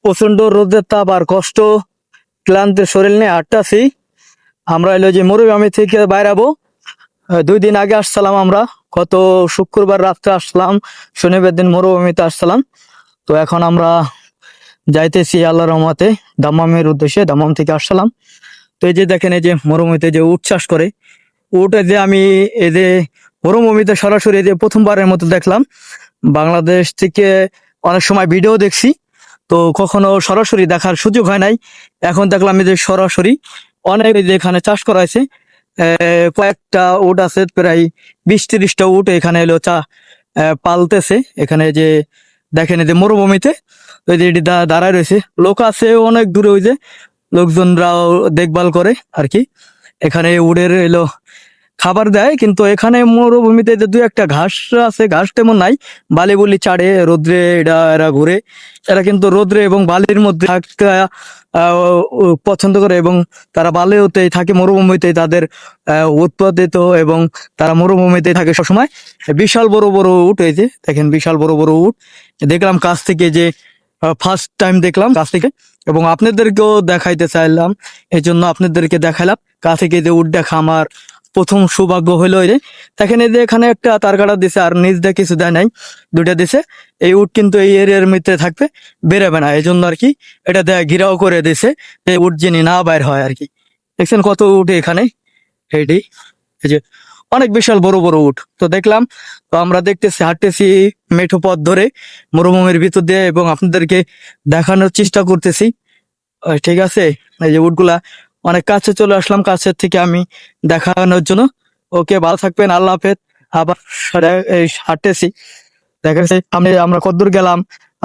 প্রচন্ড রোদের তাপ আর কষ্ট, ক্লান্তের শরীর নিয়ে হাঁটতাছি। আমরা এলো যে মরুভূমি থেকে বাইরাবো। 2 দিন আগে আসছিলাম আমরা, গত শুক্রবার রাত্রে আসলাম, শনিবার দিন মরুভূমিতে আসছিলাম। তো এখন আমরা যাইতেছি আল্লাহর রহমতে দাম্মামের উদ্দেশ্যে, দাম্মাম থেকে আসলাম। তো এই যে দেখেন, এই যে মরুভূমিতে যে উট চাষ করে, উটে যে আমি এই যে মরুভূমিতে সরাসরি এই যে প্রথমবারের মতো দেখলাম। বাংলাদেশ থেকে অনেক সময় ভিডিও দেখছি, তো কখনো সরাসরি দেখার সুযোগ হয় নাই। এখন দেখলাম এই যে সরাসরি অনেক, এই যে এখানে চাষ করা হয়েছে। কয়েকটা উট আছে, প্রায় 20-30টা উট এখানে এলো পালতেছে। এখানে যে দেখেন, এই যে মরুভূমিতে ওই যে এটি দাঁড়ায় রয়েছে, লোক আছে অনেক দূরে, ওই যে লোকজনরাও দেখভাল করে আর কি। এখানে উটের এলো খাবার দেয়, কিন্তু এখানে মরুভূমিতে যে 2-একটা ঘাস আছে, ঘাস তেমন নাই। বালি বুলি চাড়ে রোদ্রে, এরা ঘুরে। এরা কিন্তু রোদ্রে এবং বালির মধ্যে থাকতে পছন্দ করে, এবং তারা বালিতেই থাকে, মরুভূমিতেই তাদের উৎপাদিত, এবং তারা মরুভূমিতেই থাকে সবসময়। বিশাল বড় বড় উট, এই যে দেখেন বিশাল বড় বড় উট দেখলাম কাছ থেকে, যে ফার্স্ট টাইম দেখলাম কাছ থেকে, এবং আপনাদেরকেও দেখাইতে চাইলাম, এই জন্য আপনাদেরকে দেখাইলাম কাছ থেকে। যে উট দেখা আমার প্রথম সৌভাগ্য হইলো। এই যে দেখেন, এই যে এখানে একটা তার কাটা দিছে, আর নিচ দিয়ে কিছু দেয় নাই, 2টা দিছে। এই উট কিন্তু এই এরিয়ার মধ্যে থাকবে, বেরোবে না, এই জন্য আর কি এটা দেয়, ঘিরাও করে দিছে, এই উট যিনি না বাইর হয় আর কি। দেখছেন কত উট এখানে, এইটি এই যে অনেক বিশাল বড় বড় উট। তো দেখলাম, তো আমরা দেখতেছি, হাঁটতেছি মেঠো পথ ধরে মরুভূমির ভিতর দিয়ে, এবং আপনাদেরকে দেখানোর চেষ্টা করতেছি। ঠিক আছে, এই যে উটগুলা অনেক কাছে চলে আসলাম, কাছের থেকে আমি দেখানোর জন্য। ওকে, ভালো থাকবেন, আল্লাহ হাফেজ। আবার এই হাঁটতেছি, দেখা যাচ্ছে আমরা কতদূর গেলাম,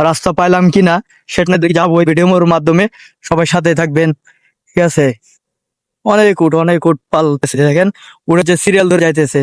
রাস্তা পাইলাম কিনা সেটা দেখে যাবো ওই ভিডিওর মাধ্যমে। সবাই সাথে থাকবেন, ঠিক আছে। অনেক উট পালতেছে, দেখেন উঠে যে সিরিয়াল ধরে যাইতেছে।